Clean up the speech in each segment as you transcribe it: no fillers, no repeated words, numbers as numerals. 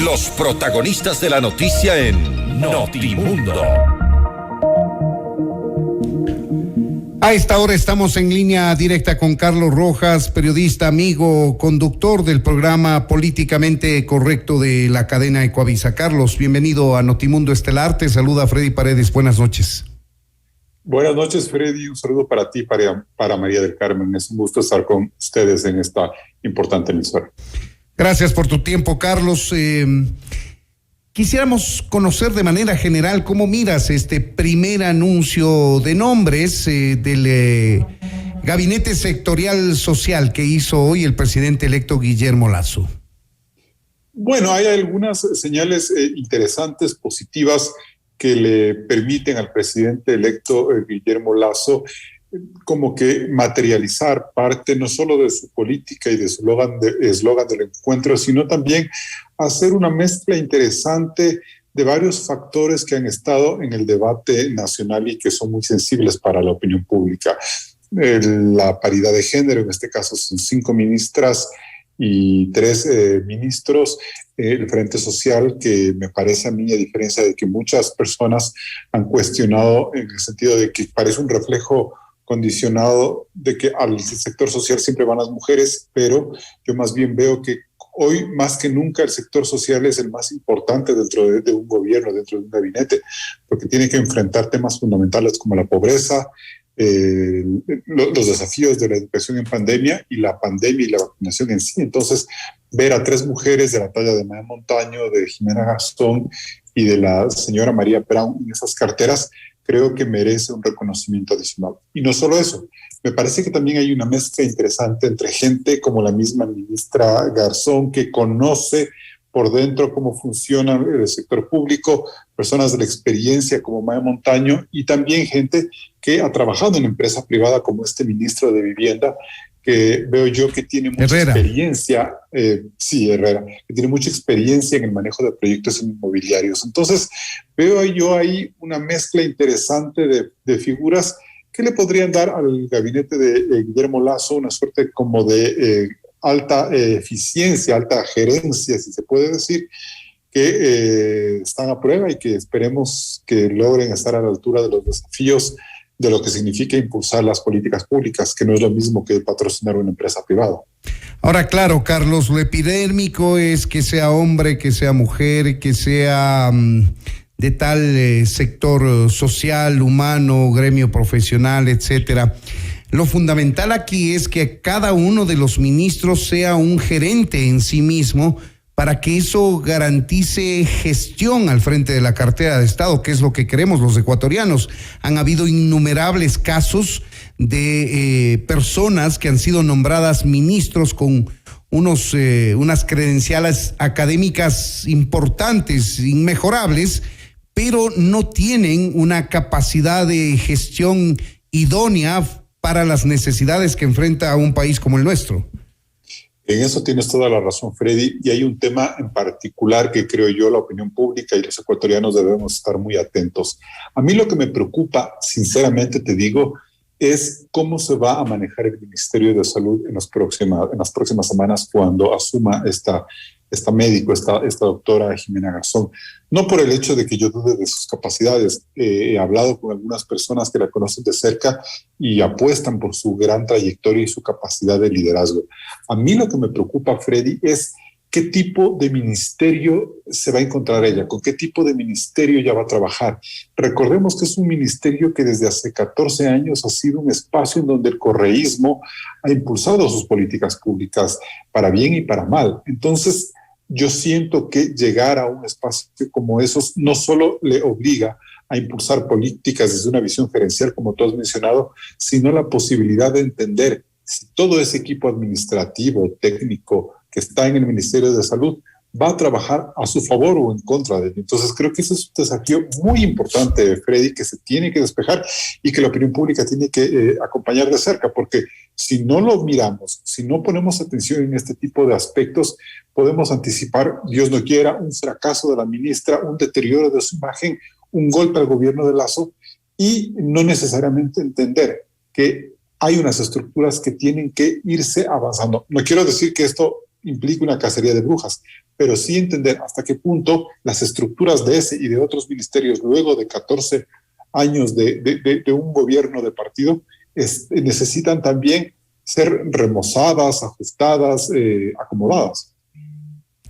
Los protagonistas de la noticia en Notimundo. A esta hora estamos en línea directa con Carlos Rojas, periodista, amigo, conductor del programa Políticamente Correcto de la cadena Ecuavisa. Carlos, bienvenido a Notimundo Estelar. Te saluda Freddy Paredes. Buenas noches. Buenas noches, Freddy. Un saludo para ti, para María del Carmen. Es un gusto estar con ustedes en esta importante emisora. Gracias por tu tiempo, Carlos. Quisiéramos conocer de manera general cómo miras este primer anuncio de nombres del Gabinete Sectorial Social que hizo hoy el presidente electo Guillermo Lasso. Bueno, hay algunas señales interesantes, positivas, que le permiten al presidente electo Guillermo Lasso como que materializar parte no solo de su política y de su eslogan del encuentro, sino también hacer una mezcla interesante de varios factores que han estado en el debate nacional y que son muy sensibles para la opinión pública. La paridad de género, en este caso son 5 ministras y 3 ministros, el Frente Social, que me parece a mí, a diferencia de que muchas personas han cuestionado en el sentido de que parece un reflejo condicionado de que al sector social siempre van las mujeres, pero yo más bien veo que hoy más que nunca el sector social es el más importante dentro de un gobierno, dentro de un gabinete, porque tiene que enfrentar temas fundamentales como la pobreza, los desafíos de la educación en pandemia y la pandemia y la vacunación en sí. Entonces, ver a 3 mujeres de la talla de Maya Montaño, de Jimena Garzón y de la señora María Brown en esas carteras, creo que merece un reconocimiento adicional. Y no solo eso, me parece que también hay una mezcla interesante entre gente como la misma ministra Garzón, que conoce por dentro cómo funciona el sector público, personas de la experiencia como Maya Montaño, y también gente que ha trabajado en empresa privada como este ministro de Vivienda, que veo yo que tiene mucha experiencia, Herrera, que tiene mucha experiencia en el manejo de proyectos inmobiliarios. Entonces, veo yo ahí una mezcla interesante de figuras que le podrían dar al gabinete de Guillermo Lasso una suerte como de alta eficiencia, alta gerencia, si se puede decir, que están a prueba y que esperemos que logren estar a la altura de los desafíos de lo que significa impulsar las políticas públicas, que no es lo mismo que patrocinar una empresa privada. Ahora, claro, Carlos, lo epidérmico es que sea hombre, que sea mujer, que sea de tal sector social, humano, gremio profesional, etcétera. Lo fundamental aquí es que cada uno de los ministros sea un gerente en sí mismo, para que eso garantice gestión al frente de la cartera de Estado, que es lo que queremos los ecuatorianos. Han habido innumerables casos de personas que han sido nombradas ministros con unas credenciales académicas importantes, inmejorables, pero no tienen una capacidad de gestión idónea para las necesidades que enfrenta un país como el nuestro. En eso tienes toda la razón, Freddy, y hay un tema en particular que creo yo la opinión pública y los ecuatorianos debemos estar muy atentos. A mí lo que me preocupa, sinceramente te digo, es cómo se va a manejar el Ministerio de Salud en las próximas semanas cuando asuma esta médico, esta doctora Jimena Garzón. No por el hecho de que yo dude de sus capacidades. He hablado con algunas personas que la conocen de cerca y apuestan por su gran trayectoria y su capacidad de liderazgo. A mí lo que me preocupa, Freddy, es qué tipo de ministerio se va a encontrar ella, con qué tipo de ministerio ella va a trabajar. Recordemos que es un ministerio que desde hace 14 años ha sido un espacio en donde el correísmo ha impulsado sus políticas públicas para bien y para mal. Entonces, yo siento que llegar a un espacio como esos no solo le obliga a impulsar políticas desde una visión gerencial, como tú has mencionado, sino la posibilidad de entender si todo ese equipo administrativo, técnico, que está en el Ministerio de Salud, va a trabajar a su favor o en contra de él. Entonces creo que ese es un desafío muy importante, Freddy, que se tiene que despejar y que la opinión pública tiene que acompañar de cerca, porque si no lo miramos, si no ponemos atención en este tipo de aspectos, podemos anticipar, Dios no quiera, un fracaso de la ministra, un deterioro de su imagen, un golpe al gobierno de Lasso y no necesariamente entender que hay unas estructuras que tienen que irse avanzando. No quiero decir que esto implique una cacería de brujas, pero sí entender hasta qué punto las estructuras de ese y de otros ministerios, luego de 14 años de un gobierno de partido, necesitan también ser remozadas, ajustadas, acomodadas.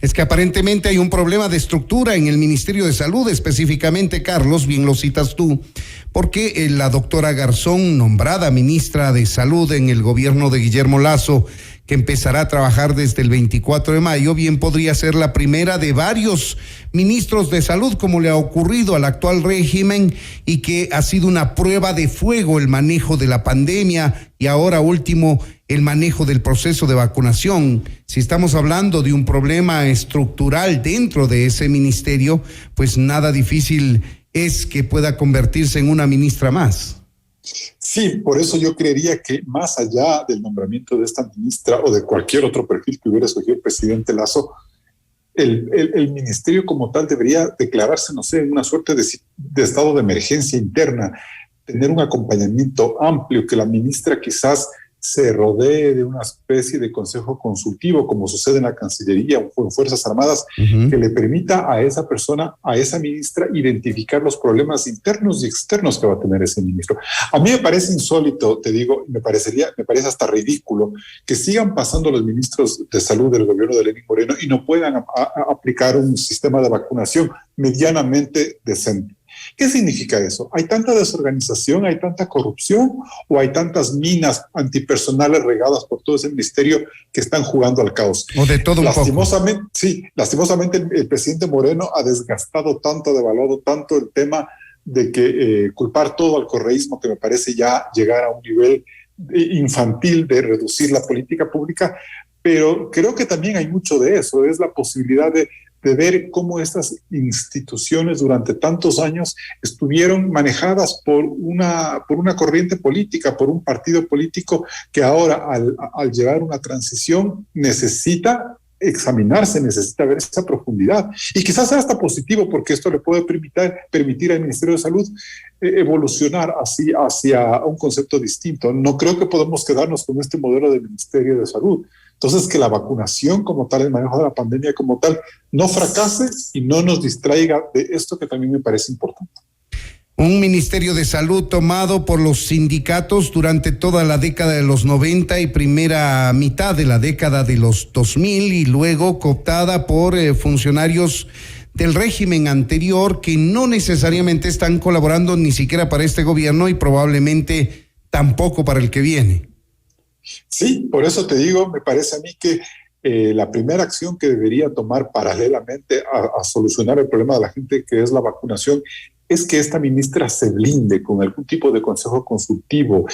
Es que aparentemente hay un problema de estructura en el Ministerio de Salud, específicamente, Carlos, bien lo citas tú, porque la doctora Garzón, nombrada ministra de Salud en el gobierno de Guillermo Lasso, que empezará a trabajar desde el 24 de mayo, bien podría ser la primera de varios ministros de salud, como le ha ocurrido al actual régimen, y que ha sido una prueba de fuego el manejo de la pandemia y ahora último el manejo del proceso de vacunación. Si estamos hablando de un problema estructural dentro de ese ministerio, pues nada difícil es que pueda convertirse en una ministra más. Sí, por eso yo creería que más allá del nombramiento de esta ministra o de cualquier otro perfil que hubiera escogido el presidente Lasso, el ministerio como tal debería declararse, no sé, en una suerte de estado de emergencia interna, tener un acompañamiento amplio, que la ministra quizás se rodee de una especie de consejo consultivo, como sucede en la Cancillería o en Fuerzas Armadas, que le permita a esa persona, a esa ministra, identificar los problemas internos y externos que va a tener ese ministro. A mí me parece insólito, te digo, me parece hasta ridículo que sigan pasando los ministros de salud del gobierno de Lenín Moreno y no puedan aplicar un sistema de vacunación medianamente decente. ¿Qué significa eso? ¿Hay tanta desorganización, hay tanta corrupción o hay tantas minas antipersonales regadas por todo ese ministerio que están jugando al caos? O de todo un poco. Sí, lastimosamente el presidente Moreno ha desgastado tanto, devaluado tanto el tema de que culpar todo al correísmo, que me parece ya llegar a un nivel infantil de reducir la política pública, pero creo que también hay mucho de eso, es la posibilidad de ver cómo estas instituciones durante tantos años estuvieron manejadas por una corriente política, por un partido político que ahora al llegar a una transición necesita examinarse, necesita ver esa profundidad. Y quizás sea hasta positivo, porque esto le puede permitir al Ministerio de Salud evolucionar así hacia un concepto distinto. No creo que podemos quedarnos con este modelo del Ministerio de Salud. Entonces, que la vacunación como tal, el manejo de la pandemia como tal, no fracase y no nos distraiga de esto que también me parece importante. Un Ministerio de Salud tomado por los sindicatos durante toda la década de los 90 y primera mitad de la década de los 2000 y luego cooptada por funcionarios del régimen anterior que no necesariamente están colaborando ni siquiera para este gobierno y probablemente tampoco para el que viene. Sí, por eso te digo, me parece a mí que la primera acción que debería tomar paralelamente a solucionar el problema de la gente, que es la vacunación, es que esta ministra se blinde con algún tipo de consejo consultivo.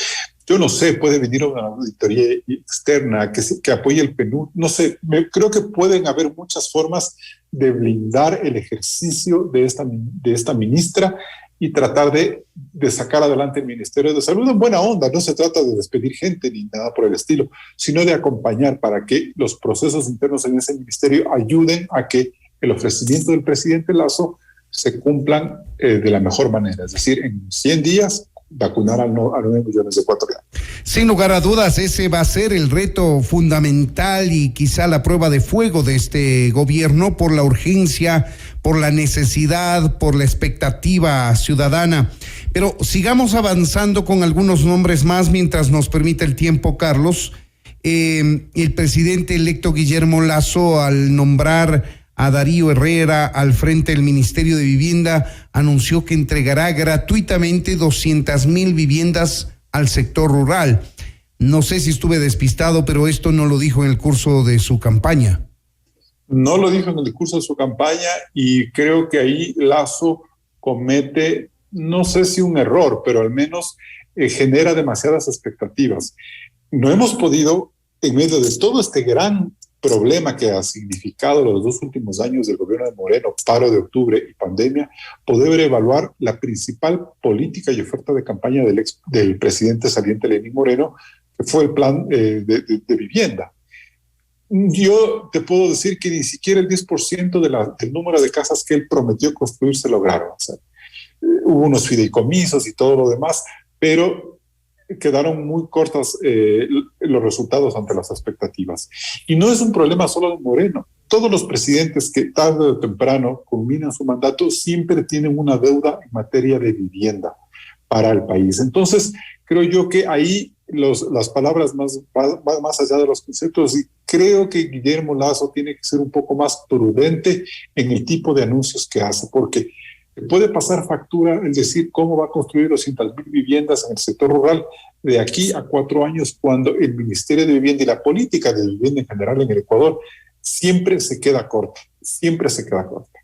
Yo no sé, puede venir una auditoría externa que apoye el PNUD, no sé, creo que pueden haber muchas formas de blindar el ejercicio de esta ministra y tratar de sacar adelante el Ministerio de Salud en buena onda. No se trata de despedir gente ni nada por el estilo, sino de acompañar para que los procesos internos en ese ministerio ayuden a que el ofrecimiento del presidente Lasso se cumplan de la mejor manera. Es decir, en 100 días vacunar a 9 millones de ecuatorianos. Sin lugar a dudas, ese va a ser el reto fundamental y quizá la prueba de fuego de este gobierno por la urgencia, por la necesidad, por la expectativa ciudadana. Pero sigamos avanzando con algunos nombres más mientras nos permita el tiempo, Carlos. El presidente electo Guillermo Lasso, al nombrar a Darío Herrera al frente del Ministerio de Vivienda, anunció que entregará gratuitamente 200,000 viviendas al sector rural. No sé si estuve despistado, pero esto no lo dijo en el curso de su campaña. No lo dijo en el discurso de su campaña y creo que ahí Lasso comete, no sé si un error, pero al menos genera demasiadas expectativas. No hemos podido, en medio de todo este gran problema que ha significado los 2 últimos años del gobierno de Moreno, paro de octubre y pandemia, poder evaluar la principal política y oferta de campaña del presidente saliente Lenín Moreno, que fue el plan de vivienda. Yo te puedo decir que ni siquiera el 10% del número de casas que él prometió construir se lograron. O sea, hubo unos fideicomisos y todo lo demás, pero quedaron muy cortas los resultados ante las expectativas. Y no es un problema solo de Moreno. Todos los presidentes que tarde o temprano culminan su mandato siempre tienen una deuda en materia de vivienda para el país. Entonces, creo yo que ahí las palabras van más allá de los conceptos, y creo que Guillermo Lasso tiene que ser un poco más prudente en el tipo de anuncios que hace, porque puede pasar factura el decir cómo va a construir 200,000 viviendas en el sector rural de aquí a 4 años, cuando el Ministerio de Vivienda y la política de vivienda en general en el Ecuador siempre se queda corta, siempre se queda corta.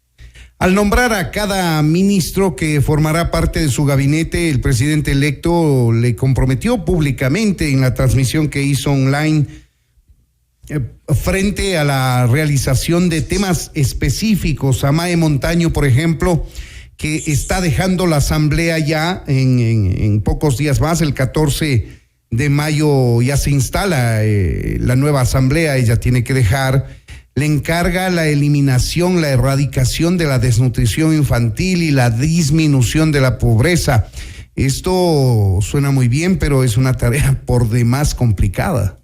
Al nombrar a cada ministro que formará parte de su gabinete, el presidente electo le comprometió públicamente en la transmisión que hizo online frente a la realización de temas específicos. A Mae Montaño, por ejemplo, que está dejando la asamblea ya en pocos días más, el 14 de mayo ya se instala la nueva asamblea, ella tiene que dejar. Le encarga la eliminación, la erradicación de la desnutrición infantil y la disminución de la pobreza. Esto suena muy bien, pero es una tarea por demás complicada.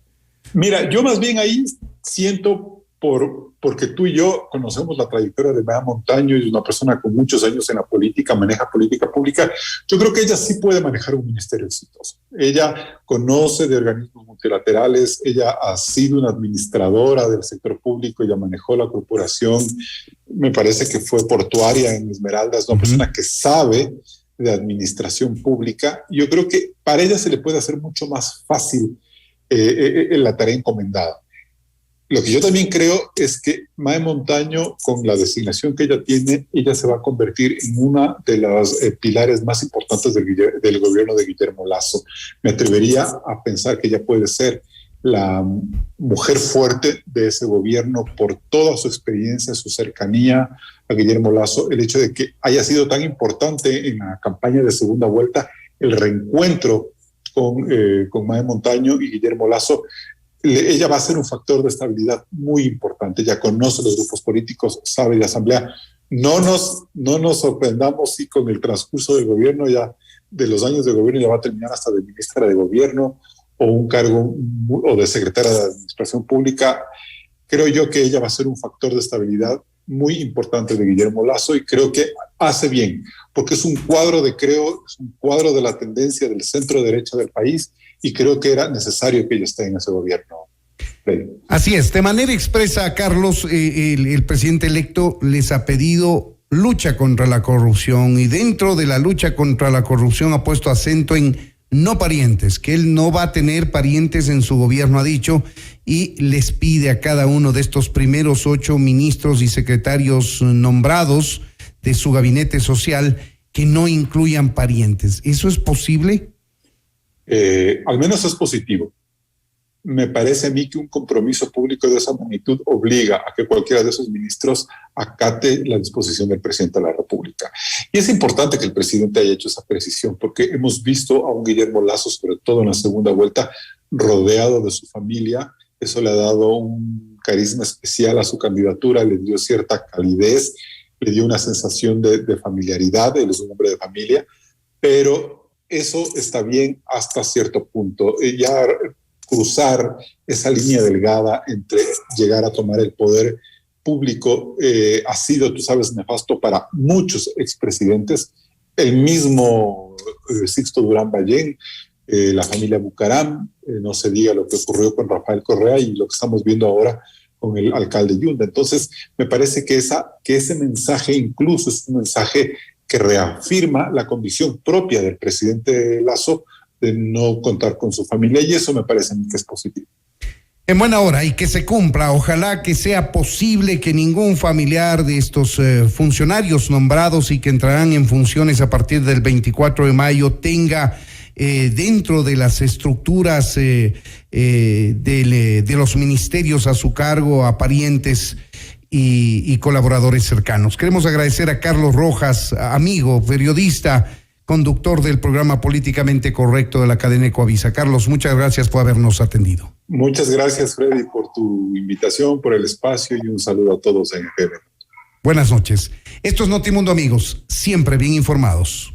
Mira, yo más bien ahí siento, porque tú y yo conocemos la trayectoria de Mae Montaño, y es una persona con muchos años en la política, maneja política pública. Yo creo que ella sí puede manejar un ministerio exitoso. Ella conoce de organismos multilaterales, ella ha sido una administradora del sector público, ella manejó la corporación, me parece que fue portuaria en Esmeraldas, una persona que sabe de administración pública. Yo creo que para ella se le puede hacer mucho más fácil la tarea encomendada. Lo que yo también creo es que Mae Montaño, con la designación que ella tiene, ella se va a convertir en una de las pilares más importantes del gobierno de Guillermo Lasso. Me atrevería a pensar que ella puede ser la mujer fuerte de ese gobierno por toda su experiencia, su cercanía a Guillermo Lasso, el hecho de que haya sido tan importante en la campaña de segunda vuelta el reencuentro con Mae Montaño y Guillermo Lasso. Ella va a ser un factor de estabilidad muy importante. Ella conoce los grupos políticos, sabe de asamblea. No nos sorprendamos si con el transcurso del gobierno, ya de los años de gobierno, ya va a terminar hasta de ministra de gobierno o un cargo o de secretaria de administración pública. Creo yo que ella va a ser un factor de estabilidad muy importante de Guillermo Lasso, y creo que hace bien, porque es un cuadro de la tendencia del centro derecha del país, y creo que era necesario que ella esté en ese gobierno. Así es, de manera expresa, Carlos, el presidente electo les ha pedido lucha contra la corrupción, y dentro de la lucha contra la corrupción ha puesto acento en no parientes, que él no va a tener parientes en su gobierno, ha dicho, y les pide a cada uno de estos primeros 8 ministros y secretarios nombrados de su gabinete social que no incluyan parientes. ¿Eso es posible? Al menos es positivo. Me parece a mí que un compromiso público de esa magnitud obliga a que cualquiera de esos ministros acate la disposición del presidente de la República. Y es importante que el presidente haya hecho esa precisión, porque hemos visto a un Guillermo Lasso, sobre todo en la segunda vuelta, rodeado de su familia. Eso le ha dado un carisma especial a su candidatura, le dio cierta calidez, le dio una sensación de familiaridad. Él es un hombre de familia, pero eso está bien hasta cierto punto. Ya cruzar esa línea delgada entre llegar a tomar el poder público ha sido, tú sabes, nefasto para muchos expresidentes. El mismo Sixto Durán Ballén, la familia Bucaram, no se diga lo que ocurrió con Rafael Correa y lo que estamos viendo ahora con el alcalde Yunda. Entonces, me parece que ese mensaje incluso es un mensaje que reafirma la condición propia del presidente Lasso de no contar con su familia, y eso me parece a mí que es positivo. En buena hora, y que se cumpla. Ojalá que sea posible que ningún familiar de estos funcionarios nombrados y que entrarán en funciones a partir del 24 de mayo tenga dentro de las estructuras de los ministerios a su cargo a parientes y colaboradores cercanos. Queremos agradecer a Carlos Rojas, amigo, periodista, conductor del programa Políticamente Correcto de la cadena Ecoavisa. Carlos, muchas gracias por habernos atendido. Muchas gracias, Freddy, por tu invitación, por el espacio, y un saludo a todos en GM. Buenas noches. Esto es Notimundo, amigos, siempre bien informados.